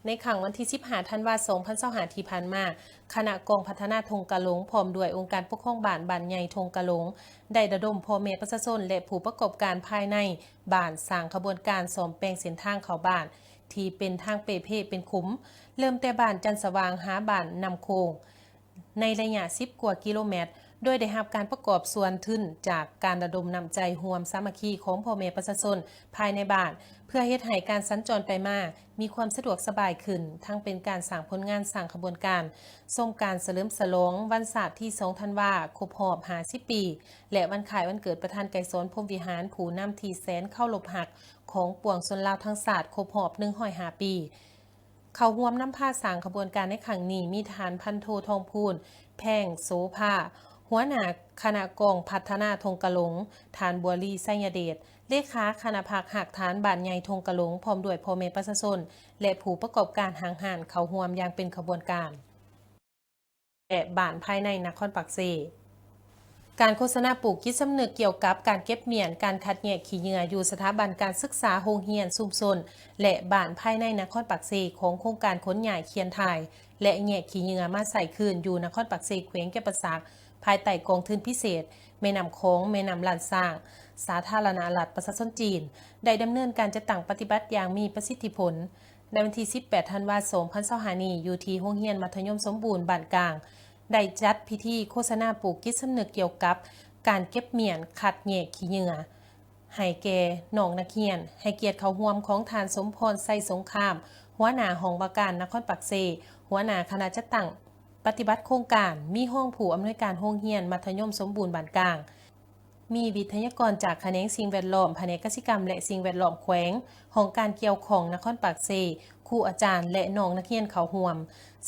ในขังวันที่15ธันวาคม2025ที่ผ่านมาคณะกองพัฒนาทงกะหลงพร้อมด้วยองค์การปกครองบ้านใหญ่ทงกะหลงได้ระดมพ่อแม่ประชาชนและผู้ประกอบการภายในบ้านสร้างขบวนการซ่อมแปลงเส้นทางเข้าบ้านที่เป็นทางเปเพเป็นคุ้มเริ่มแต่บ้านจันทร์สว่างหาบ้านนำโคงในระยะ10กว่ากิโลเมตรโดยได้รับการประกอบส่วนทึ่นจากการระดมนำใจร่วมสามัคคีของพ่อแม่ประชาชนภายในบ้านเพื่อเฮ็ดให้การสัญจรไปมามีความสะดวกสบายขึ้นทั้งเป็นการสร้างผลงานสร้างขบวนการส่งการเฉลิมฉลองวันศาสตร์ที่2ธันวาคมครบรอบ50ปีและวันขายวันเกิดประธานไกรสอนพรหมวิหารผู้นำที่แสนเข้าลบหักของปวงชนลาวทั้งศาสตร์ครบรอบ105ปีเขาร่วมนำพาสร้างขบวนการในครั้งนี้มีฐานพันโททองพูนแพงโสภาหัวหน้าคณะกองพัฒนาทงกะหลงฐานบัวลีไสยเดชเลขาคณะพักหักฐานบ้านใหญ่ทงกะหลงพร้อมด้วยพ่อแม่ประชาชนและผู้ประกอบการหางหานเขาร่วมอย่างเป็นขบวนการและบ้านภายในนครปักเซการโฆษณาปลูกจิตสำนึกเกี่ยวกับการเก็บเมียนการคัดแยกขี้เหงื่ออยู่สถาบันการศึกษาโรงเรียนชุมชนและบ้านภายในนครปักเซของโครงการขนย้ายเคียนถ่ายและแยกขี้เหงื่อมาใส่คืนอยู่นครปักเซแขวงแก่นประสาทภายใต้กองทุนพิเศษแม่น้ำโขงแม่น้ำลานสร้างสาธารณรัฐประชาชนจีนได้ดำเนินการจัดตั้งปฏิบัติอย่างมีประสิทธิผลในวันที่18ธันวาคม2025นี้อยู่ที่โรงเรียนมัธยมสมบูรณ์บ้านกลางได้จัดพิธีโฆษณาปลูกจิตสำนึกเกี่ยวกับการเก็บเมียนคัดแยกขี้เหงื่อให้แก่น้องนักเรียนให้เกียรติเข้าร่วมของทานสมพรไสสงครามหัวหน้าห้องว่าการนครปักเซหัวหน้าคณะจัดตั้งปฏิบัติโครงการมีห้องผู้อำนวยการโรงเรียนมัธยมสมบูรณ์บ้านกลางมีวิทยากรจากแขนงสิ่งแวดล้อมแผนกกสิกรรมและสิ่งแวดล้อมแขวงห้องการเกี่ยวของนครปักเซครูอาจารย์และน้องนักเรียนเข้าร่วม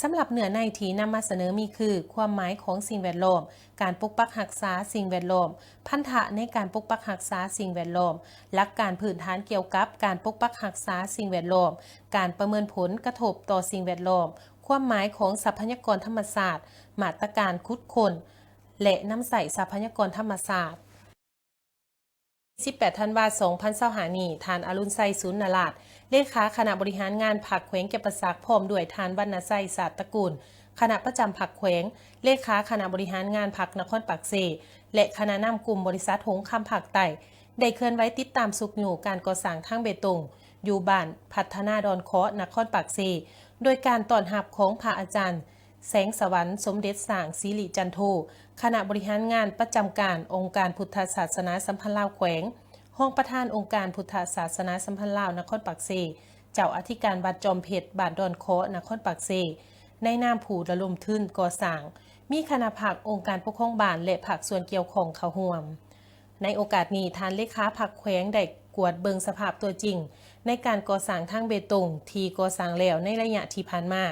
สำหรับเนื้อในที่นำมาเสนอมีคือความหมายของสิ่งแวดล้อมการปกปักรักษาสิ่งแวดล้อมพันธะในการปกปักรักษาสิ่งแวดล้อมหลักการพื้นฐานเกี่ยวกับการปกปักรักษาสิ่งแวดล้อมการประเมินผลกระทบต่อสิ่งแวดล้อมความหมายของทรัพยากรธรรมศาสตร์มาตรการคุดค้นและนำใส่ทรัพยากรธรรมศาสตร์18ธันวาคม2025นี้ทานอรุณไซสุนนราชเลขาคณะบริหารงานพรรคแขวงแก่นประสาทพร้อมด้วยทานวรรณไซศาสตร์ตระกูลคณะประจำพรรคแขวงเลขาคณะบริหารงานพรรคนครปักเซและคณะนำกลุ่มบริษัทหงส์คำภาคใต้ได้เคลื่อนไหวติดตามสุขอยู่การก่อสร้างทางเบตงอยู่บ้านพัฒนาดอนเคาะนครปักเซโดยการต้อนรับของพระอาจารย์แสงสวรรค์สมเด็จสร้างศิริจันโทคณะบริหารงานประจำการองค์การพุทธศาสนาสัมพันธ์ลาวแขวงห้องประธานองค์การพุทธศาสนาสัมพันธ์ลาวนครปักเซเจ้าอธิการวัดจอมเพชรบ้านดอนเคาะนครปักเซในนามผู้ระดมทุนก่อสร้างมีคณะภาคองค์การปกครองบ้านและภาคส่วนเกี่ยวข้องเข้าร่วมในโอกาสนี้ทานเลขาพรรคแขวงได้กวดเบิงสภาพตัวจริงในการก่อสร้างทางเบตงที่ก่อสร้างแล้วในระยะที่ผ่านมา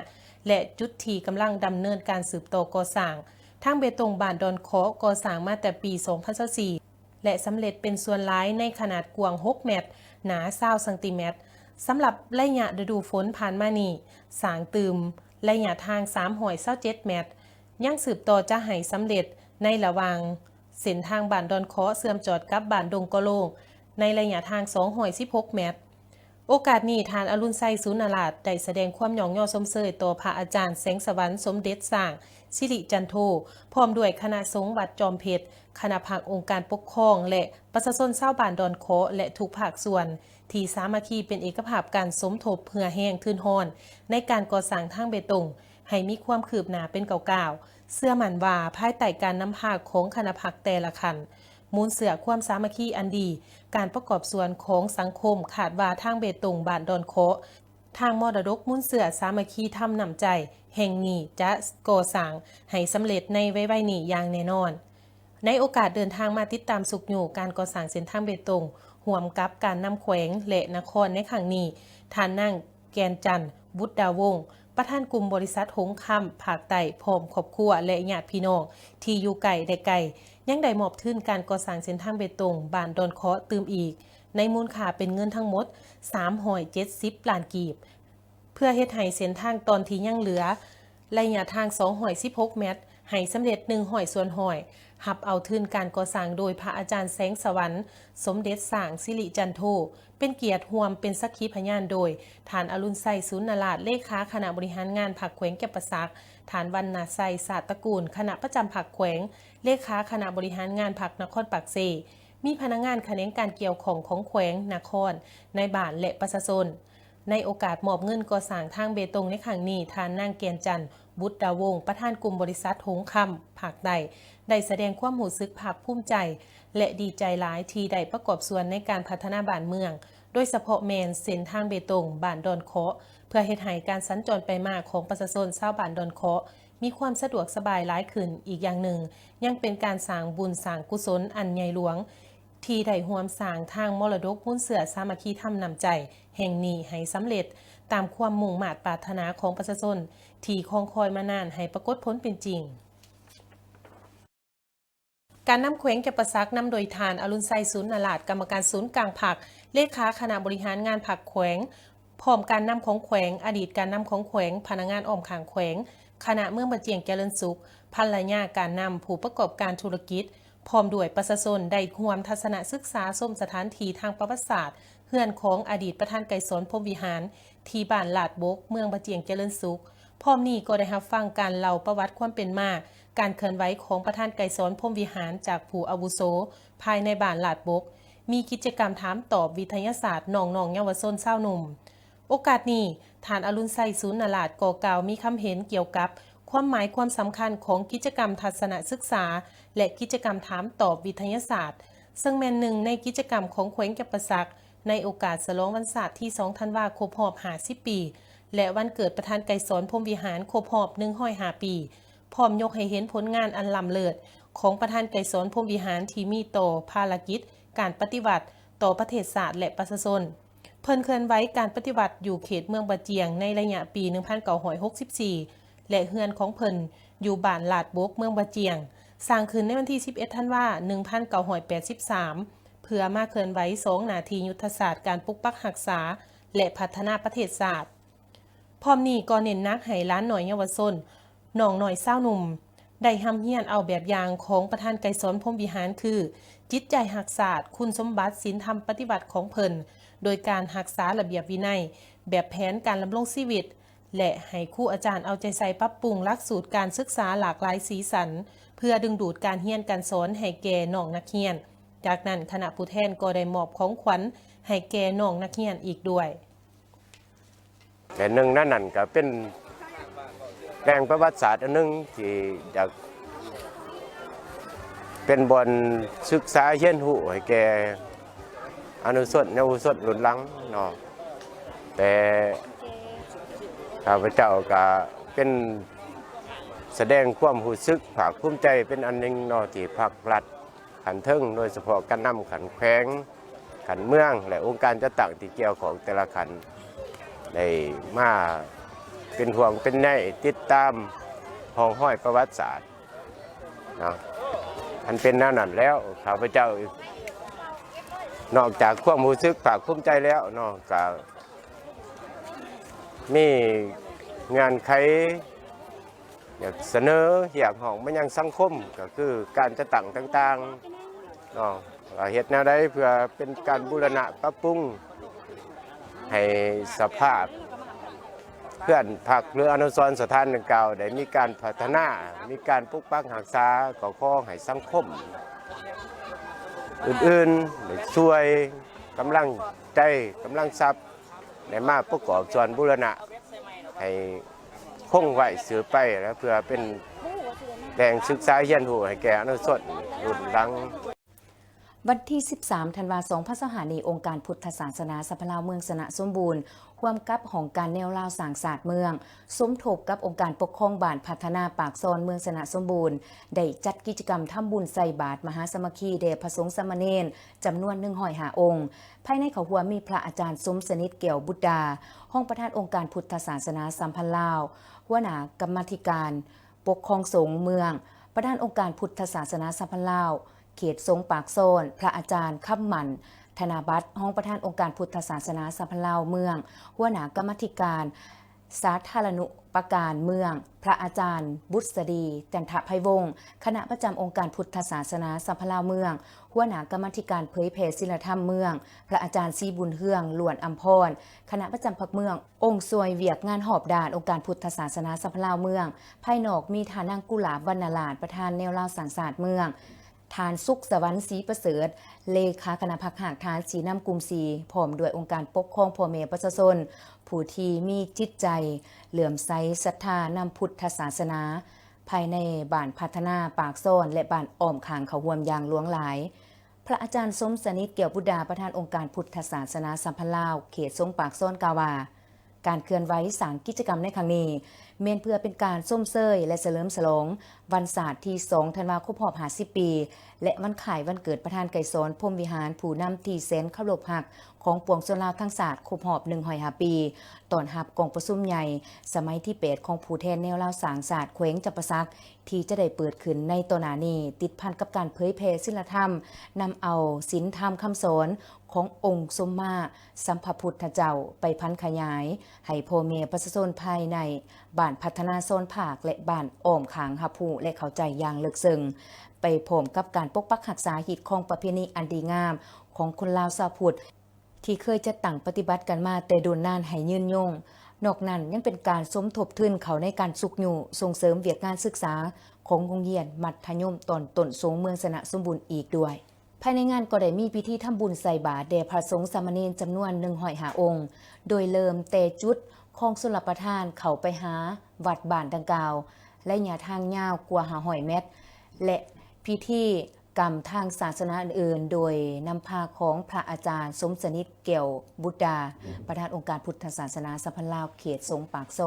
และจุดที่กำลังดำเนินการสืบต่อก่อสร้างทางเบตงบ้านดอนเคาะก่อสร้างมาแต่ปี2024และสำเร็จเป็นส่วนหลายในขนาดกว้าง6เมตรหนา20ซนติเมตรสำหรับระยะฤดูฝนผ่านมานี้สร้างตืมระยะทาง327เมตรยังสืบต่อจะให้สำเร็จในระหว่างเส้นทางบ้านดอนเคาะเสื่อมจอดกับบ้านดงกะโลงในระยะทาง216เมตรโอกาสนี้ทานอรุณไซสุนราชได้แสดงความหยองย่อสมเสยต่อพระอาจารย์แสงสวรรค์สมเด็จสร้างสิริจันโทพร้อมด้วยคณะสงฆ์วัดจอมเพชรคณะภาคองค์การปกครองและประชาชนชาวบ้านดอนเคาะและทุกภาคส่วนที่สามัคคีเป็นเอกภาพการสมทบเพื่อแห้งทื่นฮ้อนในการก่อสร้างทางเบตงให้มีความคืบหน้าเป็นก้าวๆเชื่อมั่นว่าภายใต้การนำพาของคณะพรรคแต่ละคันมูลเสือความสามัคคีอันดีการประกอบส่วนของสังคมขาดว่าทางเบตงบ้านดอนเคาะทางมรดกมูลเสือสามัคคีทำนำใจแห่งนี้จะก่อสร้างให้สำเร็จในไว้นี้อย่างแน่นอนในโอกาสเดินทางมาติดตามสุขอยู่การก่อสร้างเส้นทางเบตงห่วมกับการนำแขวงและนครในครั้งนี้ท่านนั่งแกนจันทร์บุตรดาวงศ์ประธานกลุ่มบริษัทหงส์คำภาคใต้พร้อมครอบครัวและญาติพี่น้องที่อยู่ไกลได้ไกลยังได้มอบทุนการก่อสร้างเส้นทางเบตงบ้านดอนเคาะตืมอีกในมูลค่าเป็นเงินทั้งหมด370ล้านกีบเพื่อเฮ็ดให้เส้นทางตอนที่ยังเหลือระยะทาง216เมตร ให้สำเร็จ100 ส่วนร้อยหับเอาทุนการก่อสร้างโดยพระอาจารย์แสงสวรรค์สมเด็จสร้างสิริจันโทเป็นเกียรติร่วมเป็นสักขีพยานโดยฐานอรุณไสยสุนราชเลขาคณะบริหารงานพรรคแขวงแก่นประสักฐานวรรณไสยศาสตร์ตระกูลคณะประจำพรรคแขวงเลขาคณะบริหารงานพรรคนครปากเซมีพนักงานแขนงการเกี่ยวของแขวงนครในบ้านและประชาชนในโอกาสมอบเงินก่อสร้างทางเบตงในครั้งนี้ทานนางเกียนจันทร์บุตรดาวงศ์ประธานกลุ่มบริษัทหงคำภาคใต้ได้แสดงความรู้สึกภาคภูมิใจและดีใจหลายที่ได้ประกอบส่วนในการพัฒนาบ้านเมืองโดยเฉพาะแมนเส้นทางเบตงบ้านดอนเคาะเพื่อเฮ็ดให้การสัญจรไปมาของประชาชนชาวบ้านดอนเคาะมีความสะดวกสบายหลายขึ้นอีกอย่างหนึ่งยังเป็นการสร้างบุญสร้างกุศลอันใหญ่หลวงที่ได้ร่วมสร้างทางมรดกหุ้นเสือสามัคคีธรรมนำใจแห่งนี้ให้สำเร็จตามความมุ่งมา่ปรารถนาของประชาชนที่คองคอยมานานให้ปรากฏผลเป็นจริงการนำแขวงแก่นประสักนำโดยทานอรุณไสยสุนราชกรรมการศูนย์กลางพรรคเลขาคณะบริหารงานพรรคแขวงพร้อมการนำของแขวงอดีตการนำของแขวงพนักงานอ้อมข้างแขวงคณะเมืองบันเจียงเจริญสุขภรรยาการนำผู้ประกอบการธุรกิจพร้อมด้วยประชาชนได้ร่วมทัศนศึกษาส้มสถานที่ทางประวัติศาสตร์เฮือนของอดีตประธานไกรสนพรหมวิหารที่บ้านลาดบกเมืองบันเจียงเจริญสุขพร้อมนี้ก็ได้รับฟังการเล่าประวัติความเป็นมาการเคลื่อนไหวของประธานไกรสนพรหมวิหารจากผู้อาวุโสภายในบ้านลาดบกมีกิจกรรมถามตอบวิทยาศาสตร์น้องๆเยาวชนชาวหนุ่มโอกาสนี้ฐานอรุณไสยสุนราชก่อกล่าวมีคำเห็นเกี่ยวกับความหมายความสำคัญของกิจกรรมทัศนศึกษาและกิจกรรมถามตอบวิทยาศาสตร์ซึ่งแม่นหนึ่งในกิจกรรมของแขวงแก่นประสักในโอกาสฉลองวันศาสตร์ที่2 ธันวาคมครบรอบ50 ปีและวันเกิดประธานไกรสนพรหมวิหารครบรอบ105 ปีพร้อมยกให้เห็นผลงานอันล้ำเลิศของประธานไกรสนพรหมวิหารที่มีต่อภารกิจการปฏิบัติต่อประเทศชาติและประชาชนเพิ่นเคลื่อนไหวการปฏิบัติอยู่เขตเมืองบะเจียงในระยะปี 1964 และเฮือนของเพิ่นอยู่บ้านลาดบกเมืองบะเจียงสร้างขึ้นในวันที่ 11 ธันวาคม 1983 เพื่อมาเคลื่อนไหว2 นาทียุทธศาสตร์การปกปักรักษาและพัฒนาประเทศชาติพร้อมนี้ก็เน้นหนักให้หลานน้อยเยาวชนน้องน้อยสาวหนุ่มได้ร่ำเรียนเอาแบบอย่างของประธานไกรสนพรหมวิหารคือจิตใจรักศาสตร์คุณสมบัติศีลธรรมปฏิบัติของเพิ่นโดยการรักษาระเบียบวินัยแบบแผนการดำรงชีวิตและให้ครูอาจารย์เอาใจใส่ปรับปรุงหลักสูตรการศึกษาหลากหลายสีสันเพื่อดึงดูดการเรียนการสอนให้แก่น้องนักเรียนจากนั้นคณะผู้แทนก็ได้มอบของขวัญให้แก่น้องนักเรียนอีกด้วยแต่หนึ่งนั่นก็เป็นแหล่งประวัติศาสตร์อันหนึ่งที่อยากเป็นบอนศึกษาเรียนรู้ให้แก่อนุชนเยาวชนรุ่นหลังเนาะแต่ข้าพเจ้าก็เป็นแสดงความรู้สึกภาคภูมิใจเป็นอันหนึ่งเนาะที่ภาครัฐขันเทิงโดยเฉพาะการนำขันแขวงขันเมืองและองค์การจัดตั้งที่เกี่ยวของแต่ละขันได้มาเป็นห่วงเป็นใยติดตามห้องห้อยประวัติศาสตร์นะอันเป็นแนวนั้นแล้วข้าพเจ้านอกจากความรู้สึกภาคภูมิใจแล้วเนาะก็มีงานไขอยากเสนออยากห้องมายังสังคมก็คือการจัดตั้งต่างๆเนาะเฮ็ดแนวใดเพื่อเป็นการบูรณะปรับปรุงให้สภาพเพื่อนพักหรืออนุสรณ์สถานดังกล่าวได้มีการพัฒนามีการปกปักรักษาก่อข้องให้สังคมอื่นๆได้ช่วยกำลังใจกำลังทรัพย์ได้มาประกอบส่วนบูรณะให้คงไว้สืบไปแล้วเพื่อเป็นแหล่งศึกษาเรียนรู้ให้แก่อนุชนรุ่นหลังวันที่ 13 ธันวาคม 2025 นี้องค์การพุทธศาสนาสภาลาวเมืองสนะสมบูรณ์ร่วมกับของการแนวลาวสร้างศาสตร์เมืองสมทบกับองค์การปกครองบ้านพัฒนาปากซอนเมืองสนะสมบูรณ์ได้จัดกิจกรรมทำบุญใส่บาตรมหาสามัคคีแด่พระสงฆ์สามเณรจำนวน105 องค์ภายในเขาหัวมีพระอาจารย์สมสนิทเกี่ยวบุตรดาห้องประธานองค์การพุทธศาสนาสัมพันธ์ลาวหัวหน้ากรรมาธิการปกครองสงฆ์เมืองประธานองค์การพุทธศาสนาสัมพันธ์ลาวเขตทรงปากโซนพระอาจารย์ค่ำมันธนาบัตรห้องประธานองค์การพุทธศาสนาสัมพันธ์ลาวเมืองหัวหน้ากรรมาธิการ สาธารณูปการเมือง พระอาจารย์บุษดีจันทไพวงศ์คณะประจำองค์การพุทธศาสนาสัพพลาวเมืองหัวหน้ากรรมาธิการเผยแผ่ศีลธรรมเมืองพระอาจารย์ศรีบุญเฮืองล้วนอัมพรคณะประจำพรรคเมืององค์ซวยเวียกงานหอบด่านองค์การพุทธศาสนาสัพพลาวเมืองภายนอกมีฐานังกุหลาบวรรณลาศประธานแนวราวสังสาสตร์เมืองทานสุขสวรรค์ศรีประเสริฐเลขาคณะพรรคหากทานศรีน้ำกุมศรีพร้อมด้วยองค์การปกครองพ่อแม่ประชาชนผู้ที่มีจิตใจเหลื่อมใสศรัทธานำพุทธศาสนาภายในบ้านพัฒนาปากโซนและบ้านอ้อมขางเขาห่วมอย่างหลวงหลายพระอาจารย์สมสนิทเกี่ยวบุดาประธานองค์การพุทธศาสนาสัมพันธ์ลาวเขตทรงปากโซนกาวาการเคลื่อนไหวสร้างกิจกรรมในครั้งนี้เมนเพื่อเป็นการส้มเซยและเฉลิมฉลองวันศาสตร์ที่2ธันวาคมรอบ50 ปีและวันขายวันเกิดประธานไกรสอนพรหมวิหารผู้นำที่แสนเคารพหักของปวงชนลาวทั้งศาสตร์ครบรอบ105 ปีตอนรับกองประชุมใหญ่สมัยที่8ของผู้แทนแนวลาวสร้างศาสตร์แขวงจำปาสักที่จะได้เปิดขึ้นในตอนนี้ติดพันกับการเผยแผ่ศีลธรรมนำเอาศีลธรรมคำสอนขององค์สมมาสัมภพุทธเจ้าไปพันขยายให้พ่อแม่ประชาชนภายในบ้านพัฒนาโซนภาคและบ้านอ้อมขางรับรู้และเข้าใจอย่างลึกซึ้งไปพร้อมกับการปกปักรักษาหีดของประเพณีอันดีงามของคนลาวชาวพุทธที่เคยจะตั้งปฏิบัติกันมาแต่โดนนานให้ยืนยงนอกนั้นยังเป็นการสมทบทุนเขาในการสุกอยู่ส่งเสริมเวียกงานศึกษาของโรงเรียนมัธยมตอนต้นสงเมืองสนะสมบูรณ์อีกด้วยภายในงานก็ได้มีพิธีทำบุญใส่บาตรแด่พระสงฆ์สามเณรจำนวน105 องค์โดยเริ่มแต่จุดของสุลประทานเข้าไปหาวัดบ้านดังกล่าวและระยะทางยาวกว่า500 เมตรและพิธีกรรมทางศาสนาอื่นๆโดยนำพาของพระอาจารย์สมสนิทเกี่ยวบุตรดาประธานองค์การพุทธศาสนาสัพพลาวเขตสงปากโซ